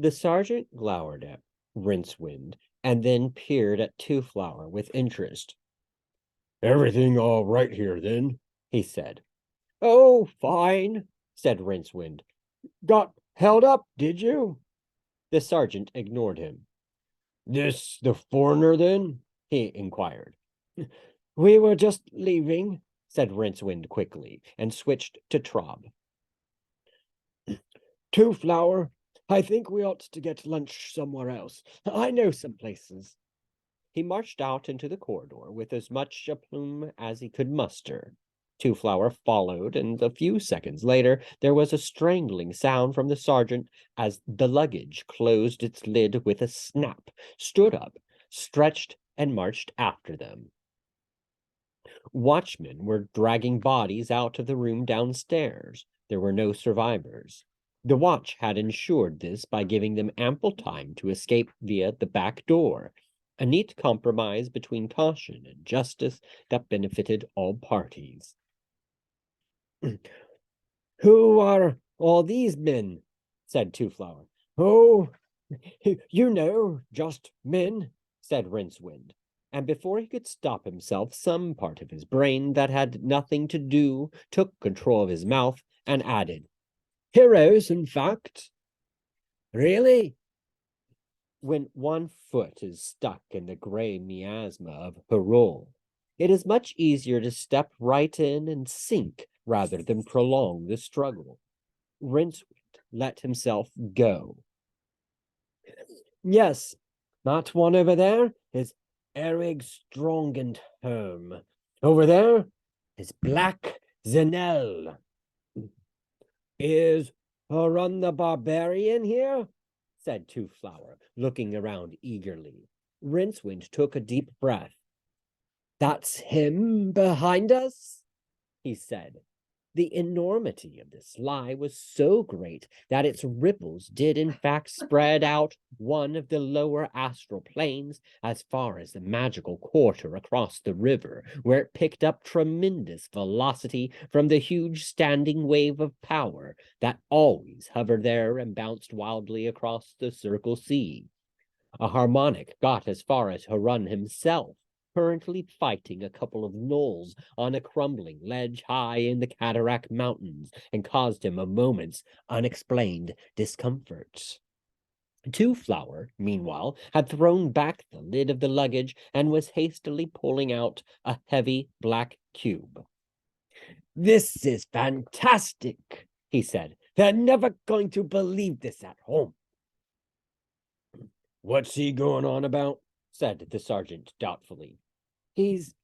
The sergeant glowered at Rincewind and then peered at Two Flower with interest. Everything all right here, then? He said. Oh, fine, said Rincewind. Got held up, did you? The sergeant ignored him. This the foreigner, then? He inquired. We were just leaving, said Rincewind quickly, and switched to Trob. Two Flower, I think we ought to get lunch somewhere else. I know some places. He marched out into the corridor with as much aplomb as he could muster. Two Flower followed, and a few seconds later there was a strangling sound from the sergeant as the luggage closed its lid with a snap, stood up, stretched, and marched after them. Watchmen were dragging bodies out of the room downstairs. There were no survivors. The watch had ensured this by giving them ample time to escape via the back door, a neat compromise between caution and justice that benefited all parties. Who are all these men? Said Two Flower. Oh, you know, just men, said Rincewind. And before he could stop himself, some part of his brain that had nothing to do took control of his mouth and added, Heroes, in fact. Really? When one foot is stuck in the gray miasma of parole, it is much easier to step right in and sink rather than prolong the struggle. Rincewind let himself go. Yes, that one over there is Erig Strong and Home. Over there is Black Zenel. Is Harun the Barbarian here? Said Two Flower, looking around eagerly. Rincewind took a deep breath. That's him behind us? He said. The enormity of this lie was so great that its ripples did in fact spread out one of the lower astral planes as far as the magical quarter across the river, where it picked up tremendous velocity from the huge standing wave of power that always hovered there and bounced wildly across the Circle Sea. A harmonic got as far as Harun himself, currently fighting a couple of gnolls on a crumbling ledge high in the Cataract Mountains, and caused him a moment's unexplained discomfort. Two Flower, meanwhile, had thrown back the lid of the luggage and was hastily pulling out a heavy black cube. This is fantastic, he said. They're never going to believe this at home. What's he going on about? Said the sergeant doubtfully. He's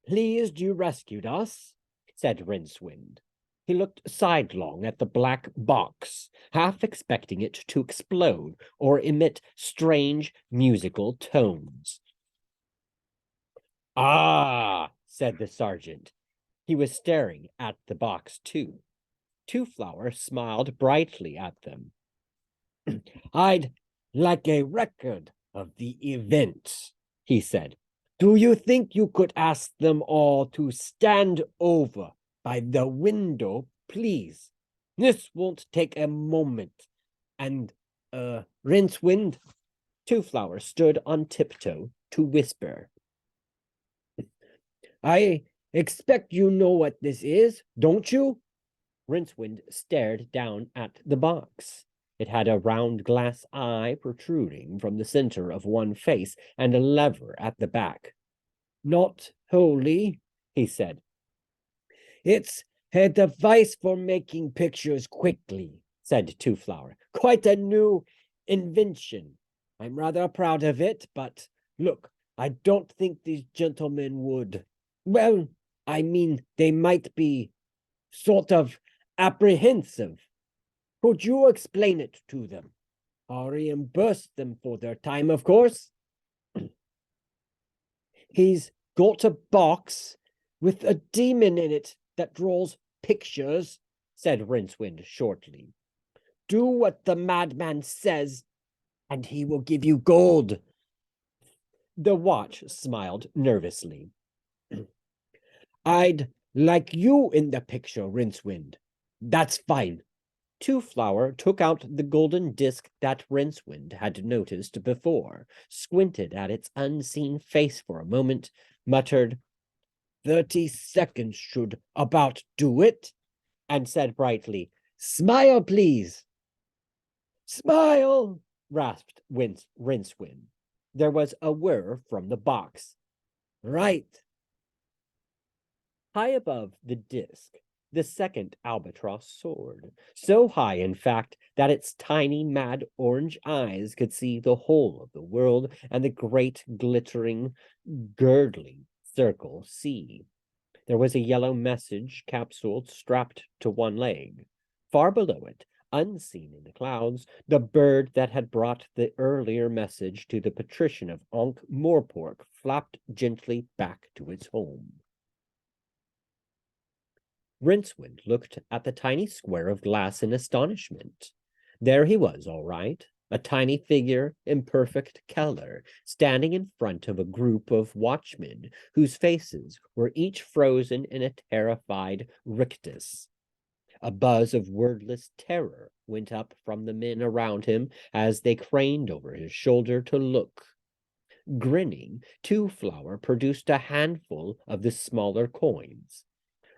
pleased you rescued us, said Rincewind. He looked sidelong at the black box, half expecting it to explode or emit strange musical tones. Ah, said the sergeant. He was staring at the box, too. Two Flower smiled brightly at them. I'd like a record of the event, he said. Do you think you could ask them all to stand over by the window, please? This won't take a moment. And, Rincewind? Two Flower stood on tiptoe to whisper. I expect you know what this is, don't you? Rincewind stared down at the box. It had a round glass eye protruding from the center of one face and a lever at the back. Not wholly, he said. It's a device for making pictures quickly, said Two Flower. Quite a new invention. I'm rather proud of it, but look, I don't think these gentlemen would. Well, I mean, they might be sort of apprehensive. Could you explain it to them? I'll reimburse them for their time, of course. He's got a box with a demon in it that draws pictures, said Rincewind shortly. Do what the madman says, and he will give you gold. The watch smiled nervously. I'd like you in the picture, Rincewind. That's fine. Two-Flower took out the golden disc that Rincewind had noticed before, squinted at its unseen face for a moment, muttered, 30 seconds should about do it, and said brightly, Smile, please. Smile, rasped Rincewind. There was a whir from the box. Right. High above the disc, the second albatross soared, so high, in fact, that its tiny, mad orange eyes could see the whole of the world and the great, glittering, girdling circle sea. There was a yellow message capsule strapped to one leg. Far below it, unseen in the clouds, the bird that had brought the earlier message to the patrician of Ankh-Morpork flapped gently back to its home. Rincewind looked at the tiny square of glass in astonishment. There he was, all right, a tiny figure in perfect color, standing in front of a group of watchmen whose faces were each frozen in a terrified rictus. A buzz of wordless terror went up from the men around him as they craned over his shoulder to look. Grinning, Two-Flower produced a handful of the smaller coins.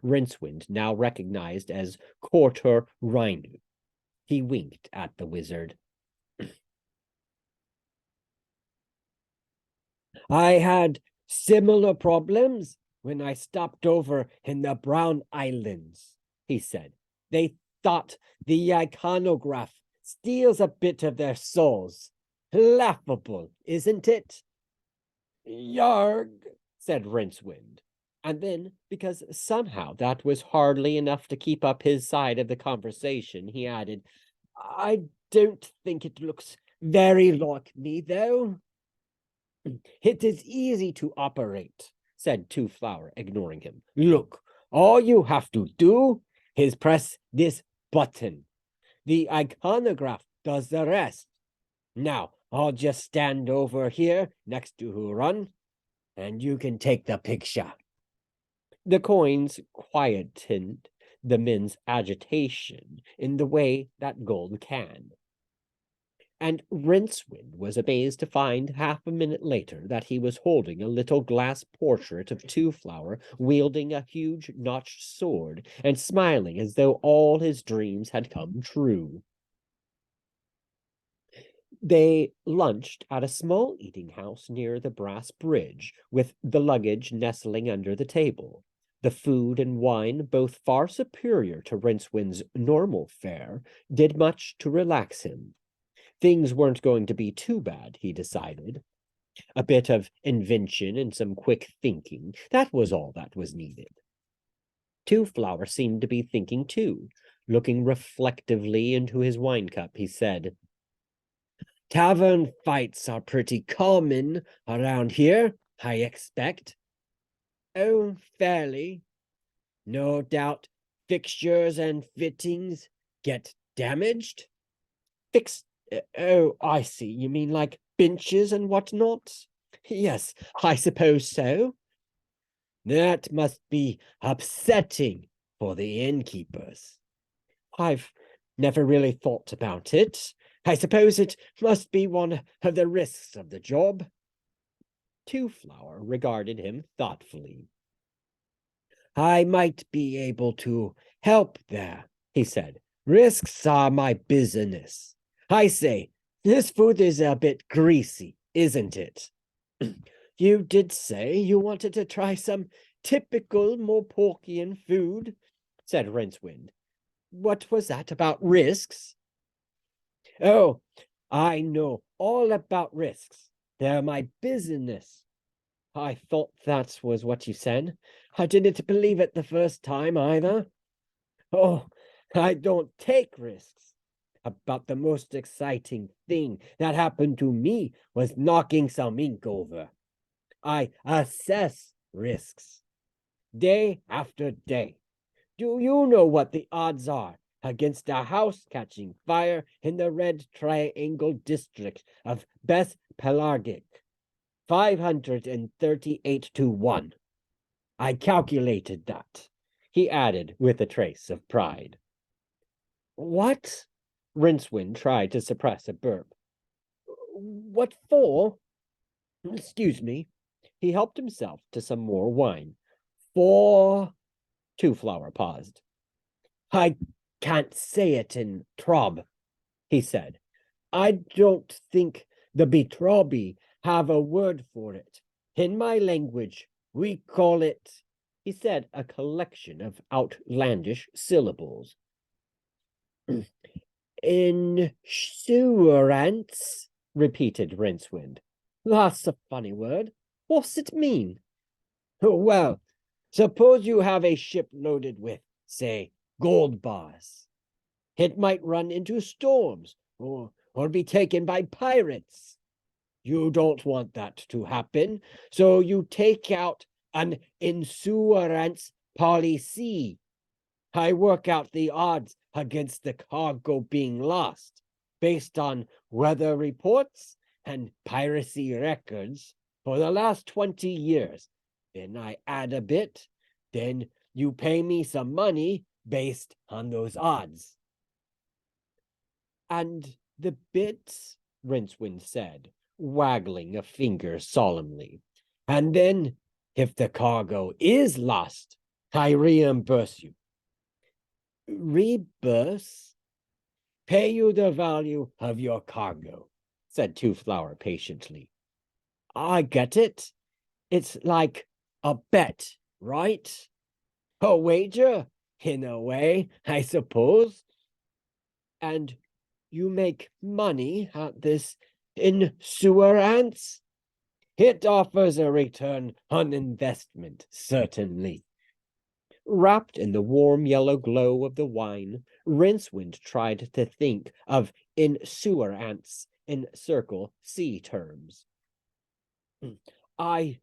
Rincewind now recognized as Quarter Rhinu. He winked at the wizard. I had similar problems when I stopped over in the Brown Islands, he said. They thought the iconograph steals a bit of their souls. Laughable, isn't it? Yarg, said Rincewind. And then, because somehow that was hardly enough to keep up his side of the conversation, he added, I don't think it looks very like me, though. It is easy to operate, said Two-Flower, ignoring him. Look, all you have to do is press this button. The iconograph does the rest. Now, I'll just stand over here next to Huron, and you can take the picture. The coins quietened the men's agitation in the way that gold can. And Rincewind was amazed to find half a minute later that he was holding a little glass portrait of Two-Flower wielding a huge notched sword and smiling as though all his dreams had come true. They lunched at a small eating house near the Brass Bridge, with the luggage nestling under the table. The food and wine, both far superior to Rincewind's normal fare, did much to relax him. Things weren't going to be too bad, he decided. A bit of invention and some quick thinking, that was all that was needed. Two-Flower seemed to be thinking too. Looking reflectively into his wine cup, he said, Tavern fights are pretty common around here, I expect. Oh, fairly. No doubt fixtures and fittings get damaged. Oh, I see. You mean like benches and whatnot? Yes, I suppose so. That must be upsetting for the innkeepers. I've never really thought about it. I suppose it must be one of the risks of the job. Two-Flower regarded him thoughtfully. I might be able to help there, he said. Risks are my business. I say, this food is a bit greasy, isn't it? You did say you wanted to try some typical Morporkian food, said Rincewind. What was that about risks? Oh, I know all about risks. They're my business. I thought that was what you said. I didn't believe it the first time either. Oh, I don't take risks. About the most exciting thing that happened to me was knocking some ink over. I assess risks day after day. Do you know what the odds are against a house catching fire in the Red Triangle district of Beth Pelargic? 538 to 1. I calculated that, he added with a trace of pride. What? Rincewind tried to suppress a burp. What for? Excuse me. He helped himself to some more wine. For? Two-Flower paused. I can't say it in Trob, he said. I don't think the Betrobi have a word for it. In my language, we call it, he said, a collection of outlandish syllables. Insurance, repeated Rincewind. That's a funny word. What's it mean? Well, suppose you have a ship loaded with, say, gold bars. It might run into storms or be taken by pirates. You don't want that to happen, so you take out an insurance policy. I work out the odds against the cargo being lost based on weather reports and piracy records for the last 20 years. Then I add a bit, then you pay me some money based on those odds. And the bits, Rincewind said, waggling a finger solemnly. And then, if the cargo is lost, I reimburse you. Reimburse? Pay you the value of your cargo, said Two-Flower patiently. I get it. It's like a bet, right? A wager, in a way, I suppose. And you make money at this insurance? It offers a return on investment, certainly. Wrapped in the warm yellow glow of the wine, Rincewind tried to think of insurance in Circle C terms. I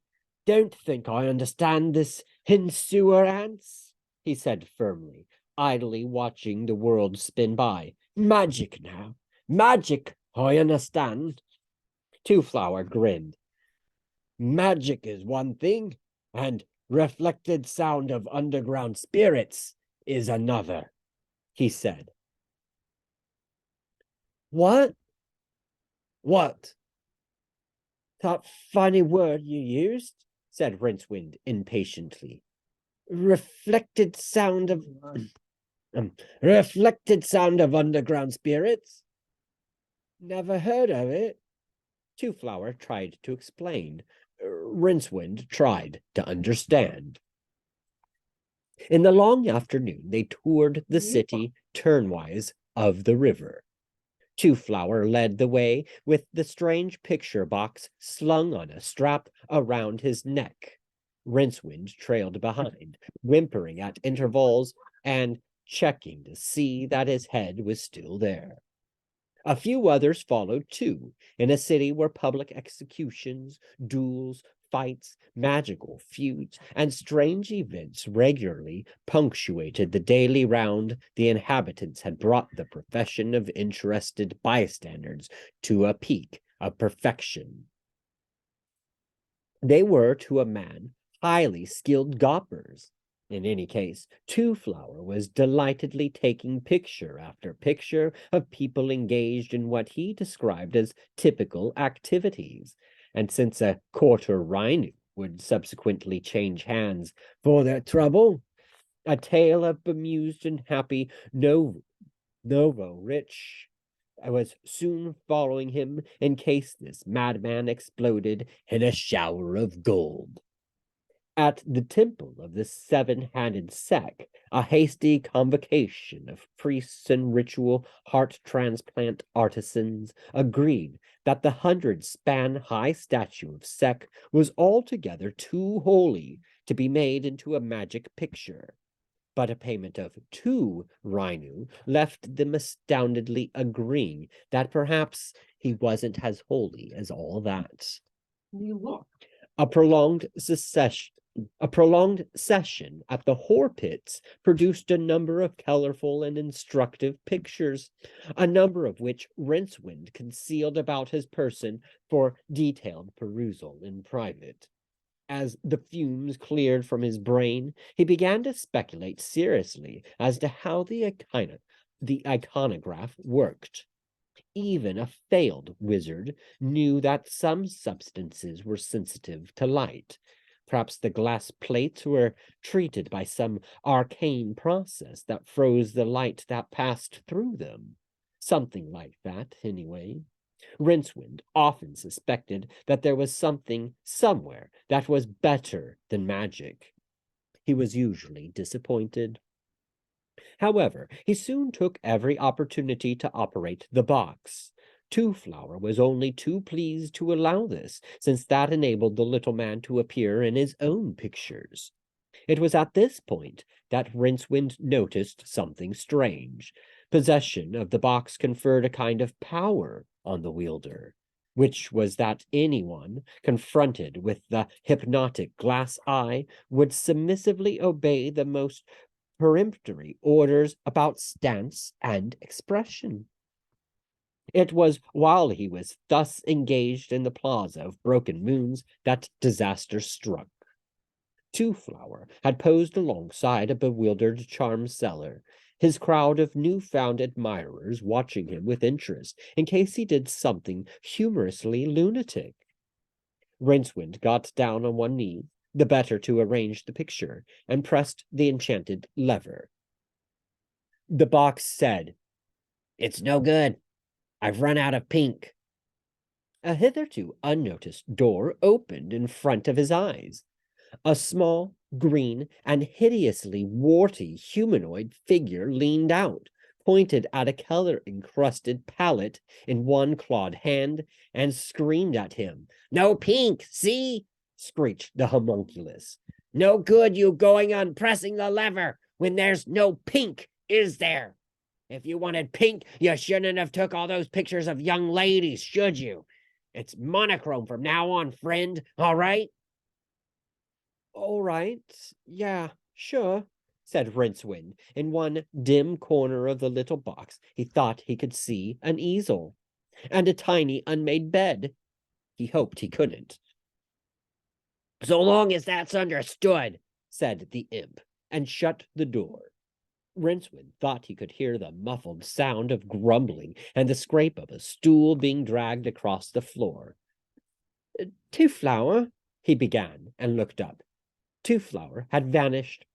don't think I understand this insurance, he said firmly, idly watching the world spin by. Magic now. Magic, I understand. Two-Flower grinned. Magic is one thing, and reflected sound of underground spirits is another, he said. What? What? That funny word you used, said Rincewind impatiently. Reflected sound of underground spirits? Never heard of it. Two-Flower tried to explain. Rincewind tried to understand. In the long afternoon, they toured the city turnwise of the river. Two-Flower led the way with the strange picture box slung on a strap around his neck. Rincewind trailed behind, whimpering at intervals and checking to see that his head was still there. A few others followed too, in a city where public executions, duels, fights, magical feuds, and strange events regularly punctuated the daily round. The inhabitants had brought the profession of interested bystanders to a peak of perfection. They were, to a man, highly skilled gawpers. In any case, Two-Flower was delightedly taking picture after picture of people engaged in what he described as typical activities, and since a quarter rhino would subsequently change hands for their trouble, a tale of bemused and happy Novo Rich was soon following him in case this madman exploded in a shower of gold. At the temple of the seven-handed Sek, a hasty convocation of priests and ritual heart transplant artisans agreed that the 100-span-high statue of Sek was altogether too holy to be made into a magic picture. But a payment of 2 rhinu left them astoundedly agreeing that perhaps he wasn't as holy as all that. A prolonged session at the Whore Pits produced a number of colorful and instructive pictures, a number of which Rincewind concealed about his person for detailed perusal in private. As the fumes cleared from his brain, he began to speculate seriously as to how the The iconograph worked. Even a failed wizard knew that some substances were sensitive to light. Perhaps the glass plates were treated by some arcane process that froze the light that passed through them. Something like that, anyway. Rincewind often suspected that there was something somewhere that was better than magic. He was usually disappointed. However, he soon took every opportunity to operate the box. Two-Flower was only too pleased to allow this, since that enabled the little man to appear in his own pictures. It was at this point that Rincewind noticed something strange. Possession of the box conferred a kind of power on the wielder, which was that anyone confronted with the hypnotic glass eye would submissively obey the most peremptory orders about stance and expression. It was while he was thus engaged in the plaza of Broken Moons that disaster struck. Two-Flower had posed alongside a bewildered charm seller, his crowd of new-found admirers watching him with interest in case he did something humorously lunatic. Rincewind got down on one knee, the better to arrange the picture, and pressed the enchanted lever. The box said, "It's no good. I've run out of pink." A hitherto unnoticed door opened in front of his eyes. A small, green, and hideously warty humanoid figure leaned out, pointed at a color-encrusted palette in one clawed hand, and screamed at him. "No pink, see?" screeched the homunculus. "No good you going on pressing the lever when there's no pink, is there? If you wanted pink, you shouldn't have took all those pictures of young ladies, should you? It's monochrome from now on, friend, all right?" "All right, yeah, sure," said Rincewind. In one dim corner of the little box, he thought he could see an easel and a tiny unmade bed. He hoped he couldn't. "So long as that's understood," said the imp, and shut the door. Rincewind thought he could hear the muffled sound of grumbling and the scrape of a stool being dragged across the floor. "Two-Flower," he began, and looked up. Two-Flower had vanished.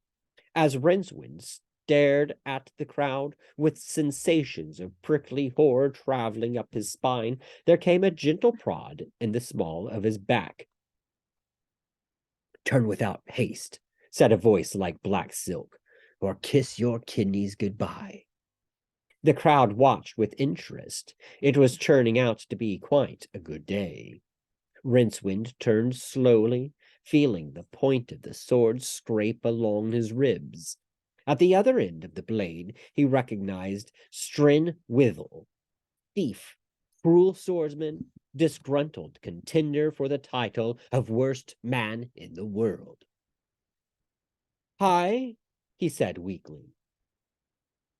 As Rincewind stared at the crowd, with sensations of prickly horror traveling up his spine, there came a gentle prod in the small of his back. "Turn without haste," said a voice like black silk, "or kiss your kidneys goodbye." The crowd watched with interest. It was turning out to be quite a good day. Rincewind turned slowly, feeling the point of the sword scrape along his ribs. At the other end of the blade, he recognized Stryn Withel, thief, cruel swordsman, disgruntled contender for the title of worst man in the world. "Hi," he said weakly.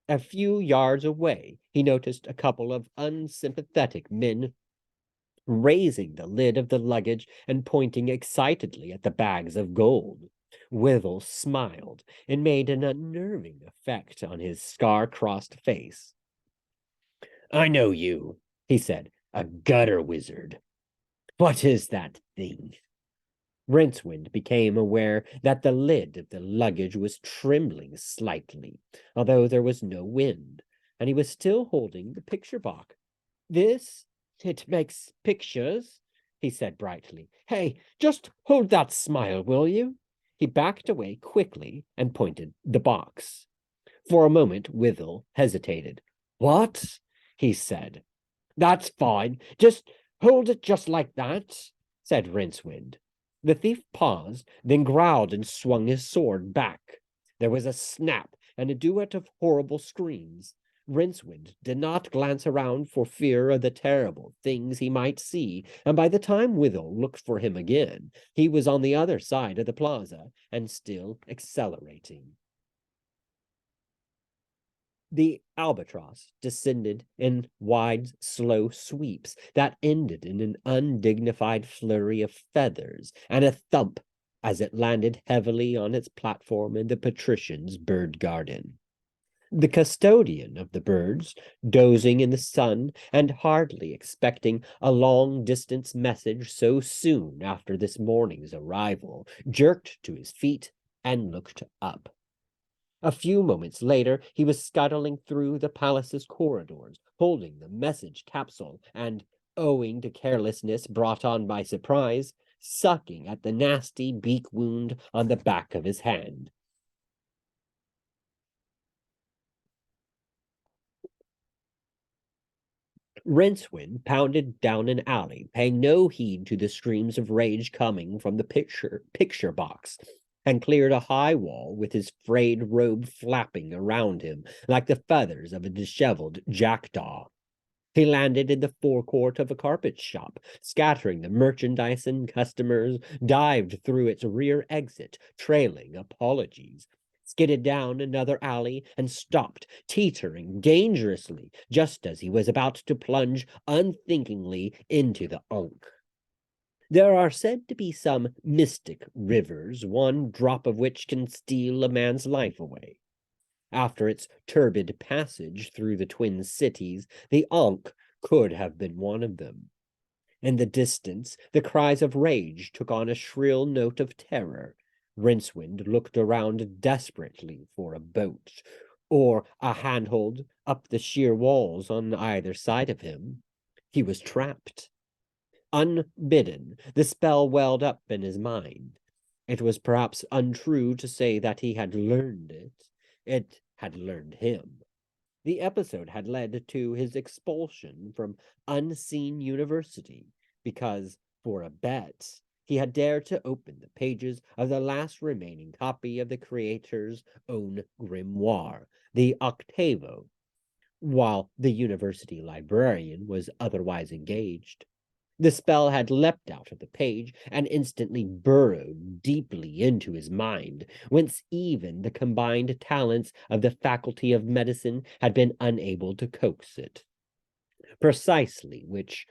A few yards away, he noticed a couple of unsympathetic men raising the lid of the luggage and pointing excitedly at the bags of gold. Withel smiled and made an unnerving effect on his scar-crossed face. "I know you," he said, "a gutter wizard. What is that thing?" Rincewind became aware that the lid of the luggage was trembling slightly, although there was no wind, and he was still holding the picture box. "It makes pictures," he said brightly. "Hey, just hold that smile, will you?" He backed away quickly and pointed the box. For a moment, Withel hesitated. "What?" he said. "That's fine. Just hold it just like that," said Rincewind. The thief paused, then growled and swung his sword back. There was a snap and a duet of horrible screams. Rincewind did not glance around for fear of the terrible things he might see, and by the time Withel looked for him again, he was on the other side of the plaza and still accelerating. The albatross descended in wide, slow sweeps that ended in an undignified flurry of feathers and a thump as it landed heavily on its platform in the patrician's bird garden. The custodian of the birds, dozing in the sun and hardly expecting a long-distance message so soon after this morning's arrival, jerked to his feet and looked up. A few moments later, he was scuttling through the palace's corridors, holding the message capsule and, owing to carelessness brought on by surprise, sucking at the nasty beak wound on the back of his hand. Rincewind pounded down an alley, paying no heed to the screams of rage coming from the picture box, and cleared a high wall with his frayed robe flapping around him like the feathers of a disheveled jackdaw. He landed in the forecourt of a carpet shop, scattering the merchandise and customers, dived through its rear exit, trailing apologies, skidded down another alley, and stopped, teetering dangerously, just as he was about to plunge unthinkingly into the Ankh. There are said to be some mystic rivers, one drop of which can steal a man's life away. After its turbid passage through the twin cities, the Ankh could have been one of them. In the distance, the cries of rage took on a shrill note of terror. Rincewind looked around desperately for a boat, or a handhold up the sheer walls on either side of him. He was trapped. Unbidden, the spell welled up in his mind. It was perhaps untrue to say that he had learned it. It had learned him. The episode had led to his expulsion from Unseen University because, for a bet, he had dared to open the pages of the last remaining copy of the creator's own grimoire, the Octavo, while the university librarian was otherwise engaged. The spell had leapt out of the page and instantly burrowed deeply into his mind, whence even the combined talents of the faculty of medicine had been unable to coax it. Precisely which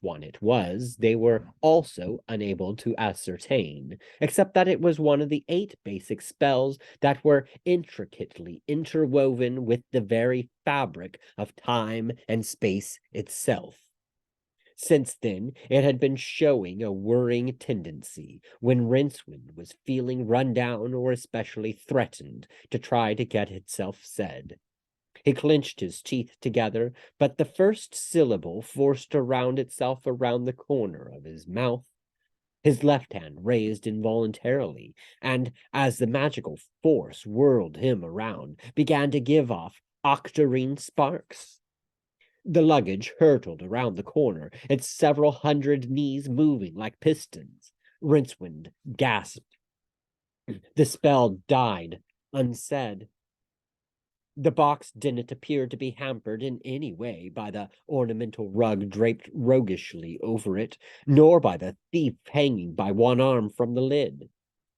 one it was, they were also unable to ascertain, except that it was one of the 8 basic spells that were intricately interwoven with the very fabric of time and space itself. Since then, it had been showing a worrying tendency when Rincewind was feeling run down or especially threatened to try to get itself said. He clenched his teeth together, but the first syllable forced around itself around the corner of his mouth. His left hand raised involuntarily, and as the magical force whirled him around, began to give off octarine sparks. The luggage hurtled around the corner, its several hundred knees moving like pistons. Rincewind gasped. The spell died unsaid. The box didn't appear to be hampered in any way by the ornamental rug draped roguishly over it, nor by the thief hanging by one arm from the lid.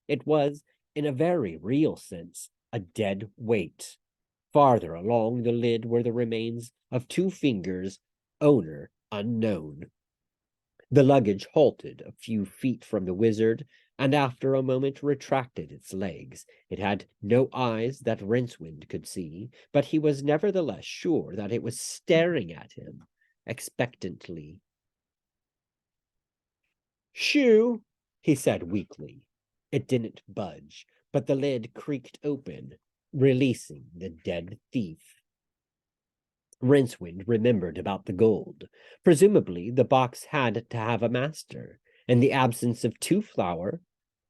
It was, in a very real sense, a dead weight. Farther along the lid were the remains of 2 fingers, owner unknown. The luggage halted a few feet from the wizard, and after a moment retracted its legs. It had no eyes that Rincewind could see, but he was nevertheless sure that it was staring at him, expectantly. "Shoo!" he said weakly. It didn't budge, but the lid creaked open, releasing the dead thief. Rincewind remembered about the gold. Presumably, the box had to have a master. In the absence of Two-Flower,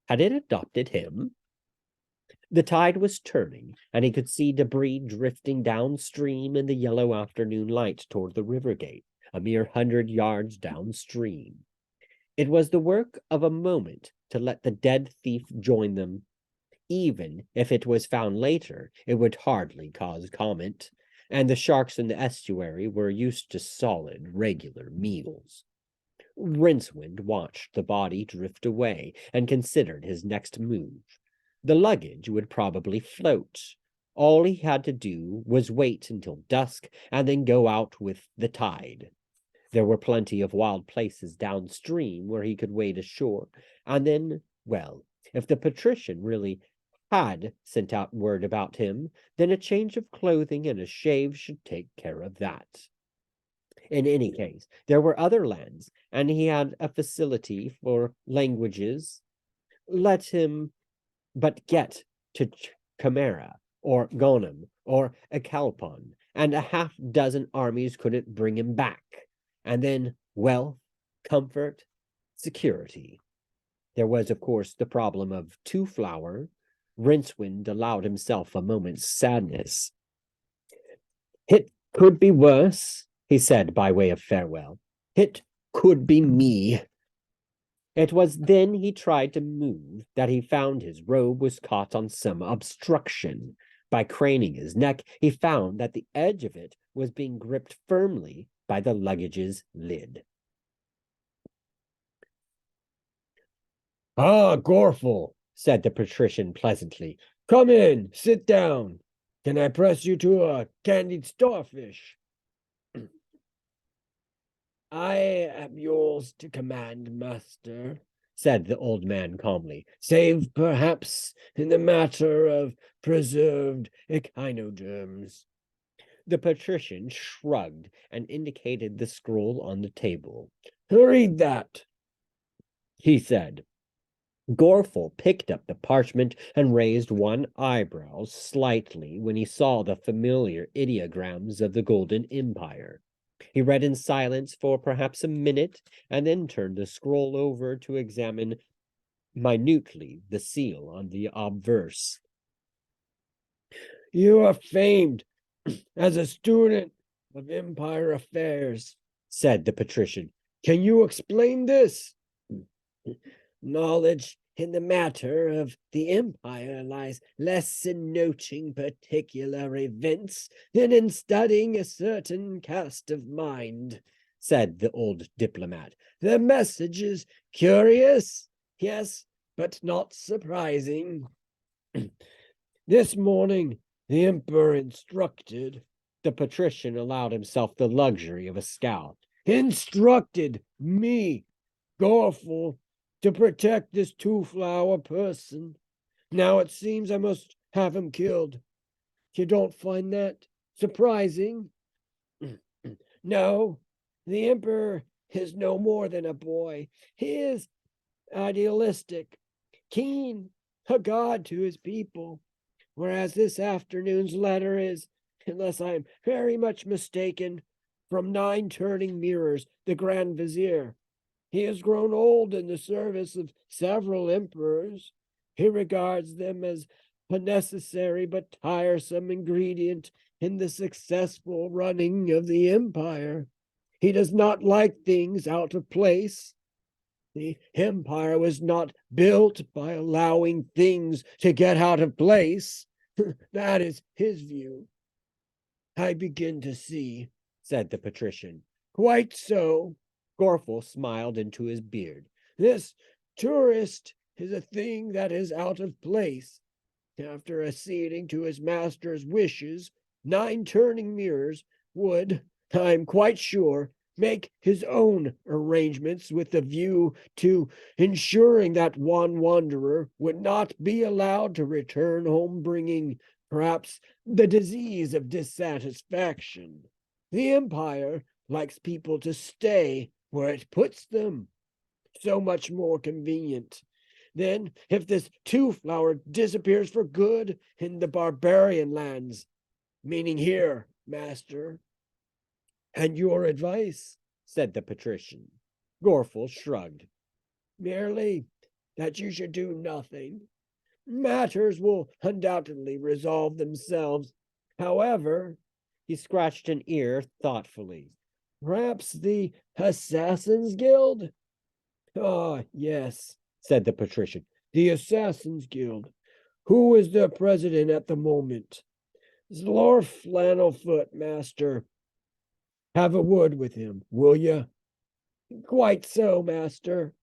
had it adopted him? The tide was turning, and he could see debris drifting downstream in the yellow afternoon light toward the river gate, a mere 100 yards downstream. It was the work of a moment to let the dead thief join them. Even if it was found later, it would hardly cause comment, and the sharks in the estuary were used to solid, regular meals. Rincewind watched the body drift away and considered his next move. The luggage would probably float. All he had to do was wait until dusk and then go out with the tide. There were plenty of wild places downstream where he could wade ashore, and then, well, if the patrician really had sent out word about him, then a change of clothing and a shave should take care of that. In any case, there were other lands, and he had a facility for languages. Let him but get to Chimera, or Gonem, or Akalpon, and a half-dozen armies couldn't bring him back. And then wealth, comfort, security. There was, of course, the problem of Two Flower. Rincewind allowed himself a moment's sadness. It could be worse, he said by way of farewell. It could be me. It was then he tried to move that he found his robe was caught on some obstruction. By craning his neck, he found that the edge of it was being gripped firmly by the luggage's lid. "Ah, Gorful," said the patrician pleasantly. "Come in, sit down. Can I press you to a candied starfish?" "I am yours to command, master," said the old man calmly, "save perhaps in the matter of preserved echinoderms." The patrician shrugged and indicated the scroll on the table. "Read that," he said. Gorful picked up the parchment and raised one eyebrow slightly when he saw the familiar ideograms of the Golden Empire. He read in silence for perhaps a minute, and then turned the scroll over to examine minutely the seal on the obverse. "You are famed as a student of empire affairs," said the patrician. "Can you explain this?" "Knowledge in the matter of the empire lies less in noting particular events than in studying a certain cast of mind," said the old diplomat. "The message is curious, yes, but not surprising. This morning, the emperor instructed," the patrician allowed himself the luxury of a scowl, "instructed me, Gorful, to protect this Two-Flower person. Now it seems I must have him killed. You don't find that surprising?" "No, the emperor is no more than a boy. He is idealistic, keen, a god to his people, whereas this afternoon's letter is, unless I am very much mistaken, from Nine Turning Mirrors, the Grand Vizier. He has grown old in the service of several emperors. He regards them as a necessary but tiresome ingredient in the successful running of the empire. He does not like things out of place. The empire was not built by allowing things to get out of place. That is his view." "I begin to see," said the patrician. "Quite so." Gorful smiled into his beard. "This tourist is a thing that is out of place. After acceding to his master's wishes, Nine Turning Mirrors would, I'm quite sure, make his own arrangements with the view to ensuring that one wanderer would not be allowed to return home bringing, perhaps, the disease of dissatisfaction. The empire likes people to stay where it puts them. So much more convenient. Then, if this Two-Flower disappears for good in the barbarian lands, meaning here, master." "And your advice?" said the patrician. Gorful shrugged. "Merely that you should do nothing. Matters will undoubtedly resolve themselves. However," he scratched an ear thoughtfully, "perhaps the Assassin's Guild?" "Ah, yes," said the patrician, "the Assassin's Guild. Who is their president at the moment?" "Zlor Flannelfoot, master." "Have a word with him, will you?" "Quite so, master."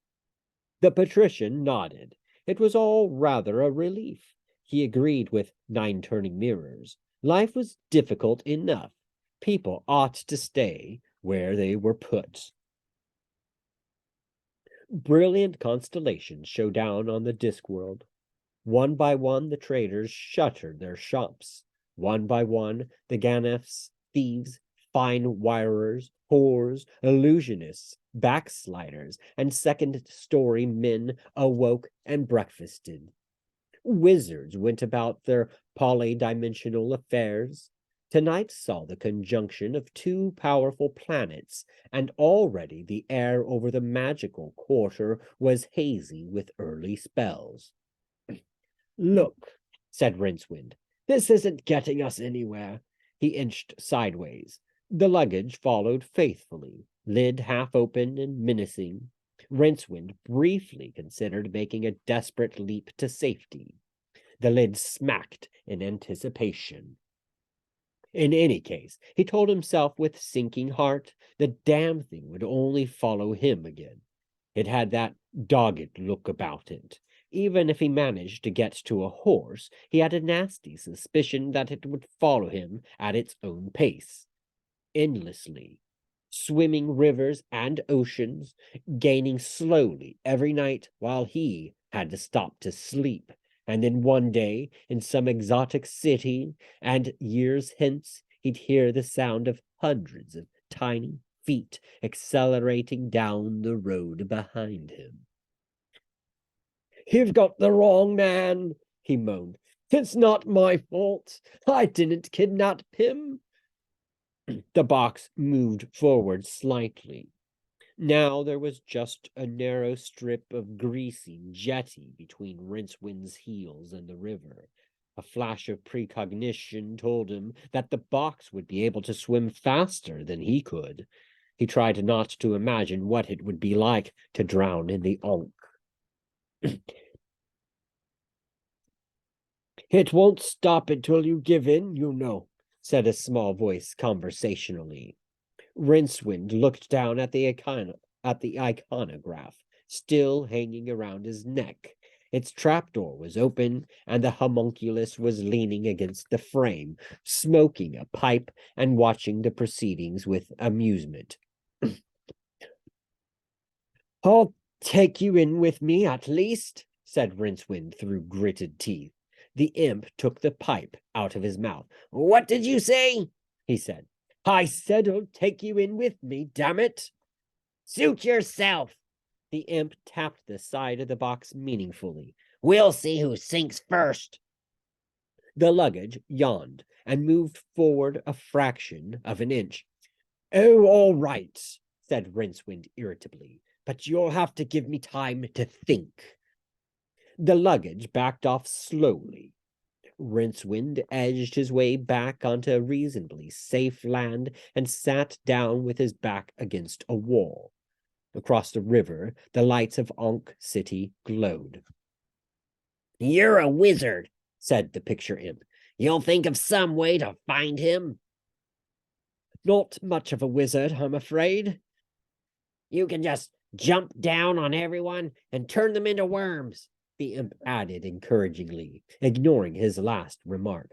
The patrician nodded. It was all rather a relief. He agreed with Nine Turning Mirrors. Life was difficult enough. People ought to stay where they were put. Brilliant constellations show down on the Discworld. One by one, the traders shuttered their shops. One by one, the ganefs, thieves, fine wirers, whores, illusionists, backsliders, and second-story men awoke and breakfasted. Wizards went about their polydimensional affairs. Tonight saw the conjunction of two powerful planets, and already the air over the magical quarter was hazy with early spells. Look, said Rincewind, this isn't getting us anywhere. He inched sideways. The luggage followed faithfully, lid half open and menacing. Rincewind briefly considered making a desperate leap to safety. The lid smacked in anticipation. In any case, he told himself with sinking heart, the damn thing would only follow him again. It had that dogged look about it. Even if he managed to get to a horse, he had a nasty suspicion that it would follow him at its own pace, endlessly, swimming rivers and oceans, gaining slowly every night while he had to stop to sleep. And then one day, in some exotic city, and years hence, he'd hear the sound of hundreds of tiny feet accelerating down the road behind him. You've got the wrong man, he moaned. It's not my fault. I didn't kidnap him. The box moved forward slightly. Now there was just a narrow strip of greasy jetty between Rincewind's heels and the river. A flash of precognition told him that the box would be able to swim faster than he could. He tried not to imagine what it would be like to drown in the Ankh. It won't stop until you give in, you know, said a small voice conversationally. Rincewind looked down at the iconograph, still hanging around his neck. Its trapdoor was open, and the homunculus was leaning against the frame, smoking a pipe and watching the proceedings with amusement. I'll take you in with me, at least, said Rincewind through gritted teeth. The imp took the pipe out of his mouth. What did you say? He said. I said I'll take you in with me, damn it. Suit yourself. The imp tapped the side of the box meaningfully. We'll see who sinks first. The luggage yawned and moved forward a fraction of an inch. Oh, all right, said Rincewind irritably, but you'll have to give me time to think. The luggage backed off slowly. Rincewind edged his way back onto reasonably safe land and sat down with his back against a wall. Across the river, the lights of Ankh City glowed. You're a wizard, said the picture imp. You'll think of some way to find him. Not much of a wizard, I'm afraid. You can just jump down on everyone and turn them into worms, the imp added encouragingly, ignoring his last remark.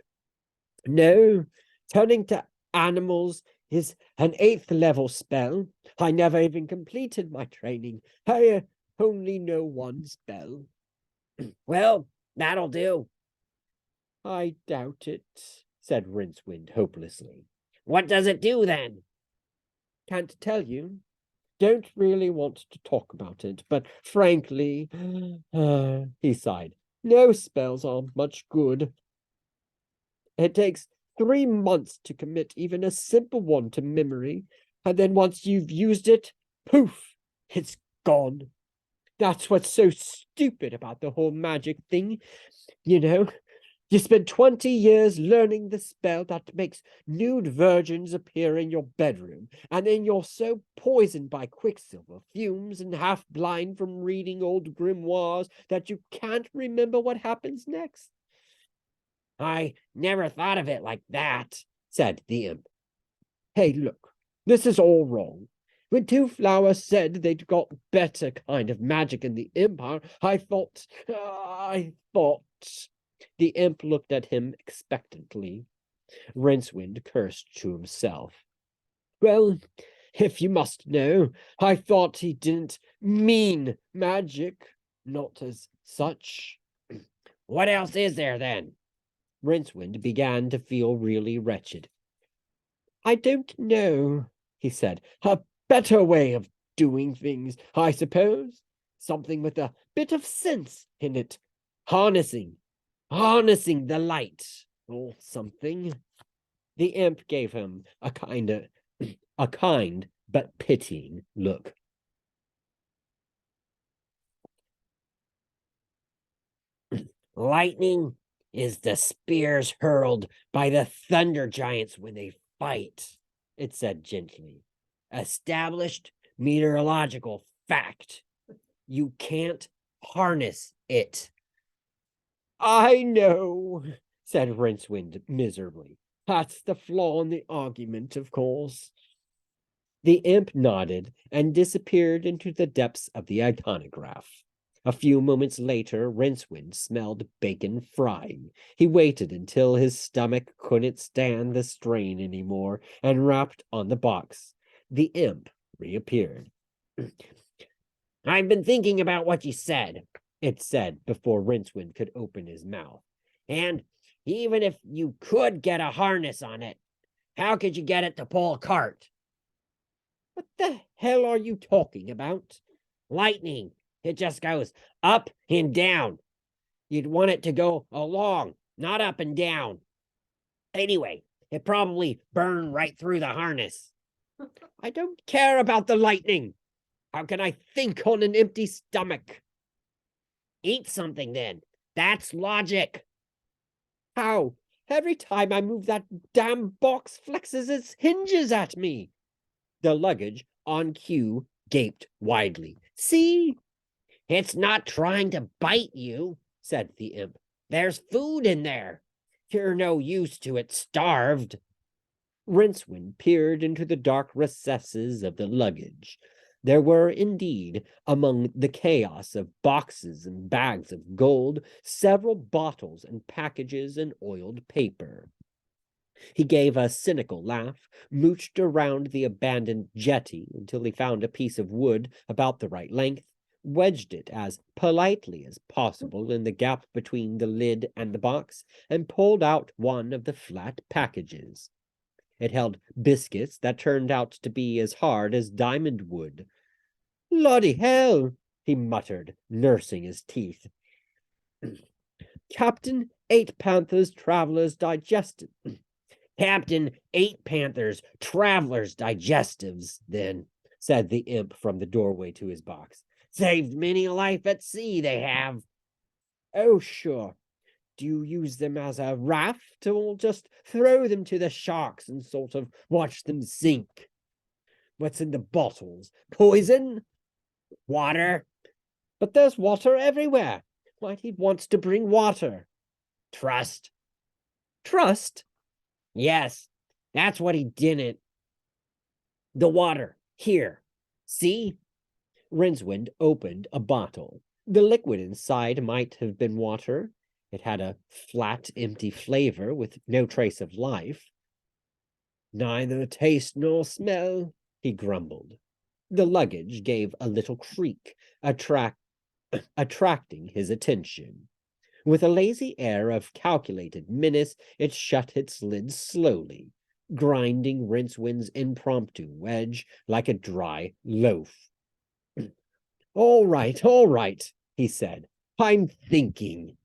No, turning to animals is an 8th level spell. I never even completed my training. I only know one spell. Well, that'll do. I doubt it, said Rincewind hopelessly. What does it do then? Can't tell you. Don't really want to talk about it, but frankly, he sighed, no spells are much good. It takes 3 months to commit even a simple one to memory, and then once you've used it, poof, it's gone. That's what's so stupid about the whole magic thing. You know, you spend 20 years learning the spell that makes nude virgins appear in your bedroom, and then you're so poisoned by quicksilver fumes and half blind from reading old grimoires that you can't remember what happens next. I never thought of it like that, said the imp. Hey, look, this is all wrong. When Two Flowers said they'd got better kind of magic in the Empire, I thought... The imp looked at him expectantly. Rincewind cursed to himself. Well, if you must know, I thought he didn't mean magic, not as such. What else is there then? Rincewind began to feel really wretched. I don't know, he said. A better way of doing things, I suppose. Something with a bit of sense in it. Harnessing the light, or something. The imp gave him a kind but pitying look. Lightning is the spears hurled by the thunder giants when they fight, it said gently. Established meteorological fact. You can't harness it. I know, said Rincewind miserably. That's the flaw in the argument, of course. The imp nodded and disappeared into the depths of the iconograph. A few moments later, Rincewind smelled bacon frying. He waited until his stomach couldn't stand the strain anymore and rapped on the box. The imp reappeared. I've been thinking about what you said, it said before Rincewind could open his mouth. And even if you could get a harness on it, how could you get it to pull a cart? What the hell are you talking about? Lightning. It just goes up and down. You'd want it to go along, not up and down. Anyway, it probably burned right through the harness. I don't care about the lightning. How can I think on an empty stomach? Eat something then. That's logic. How? Every time I move that damn box flexes its hinges at me. The luggage on cue gaped widely. See? It's not trying to bite you, said the imp. There's food in there. You're no use to it starved. Rincewind peered into the dark recesses of the luggage. There were indeed, among the chaos of boxes and bags of gold, several bottles and packages and oiled paper. He gave a cynical laugh, mooched around the abandoned jetty until he found a piece of wood about the right length, wedged it as politely as possible in the gap between the lid and the box, and pulled out one of the flat packages. It held biscuits that turned out to be as hard as diamond wood. Bloody hell, he muttered, nursing his teeth. Captain Eight Panthers Traveler's Digestive. Captain Eight Panthers Traveler's Digestives, then, said the imp from the doorway to his box. Saved many a life at sea, they have. Oh, sure. Do you use them as a raft, or just throw them to the sharks and sort of watch them sink? What's in the bottles? Poison? Water? But there's water everywhere. Why'd he want to bring water? Trust. Trust? Yes, that's what he didn't. The water. Here. See? Rincewind opened a bottle. The liquid inside might have been water. It had a flat, empty flavor with no trace of life. Neither taste nor smell, he grumbled. The luggage gave a little creak, attracting his attention. With a lazy air of calculated menace, it shut its lids slowly, grinding Rincewind's impromptu wedge like a dry loaf. All right, he said. I'm thinking.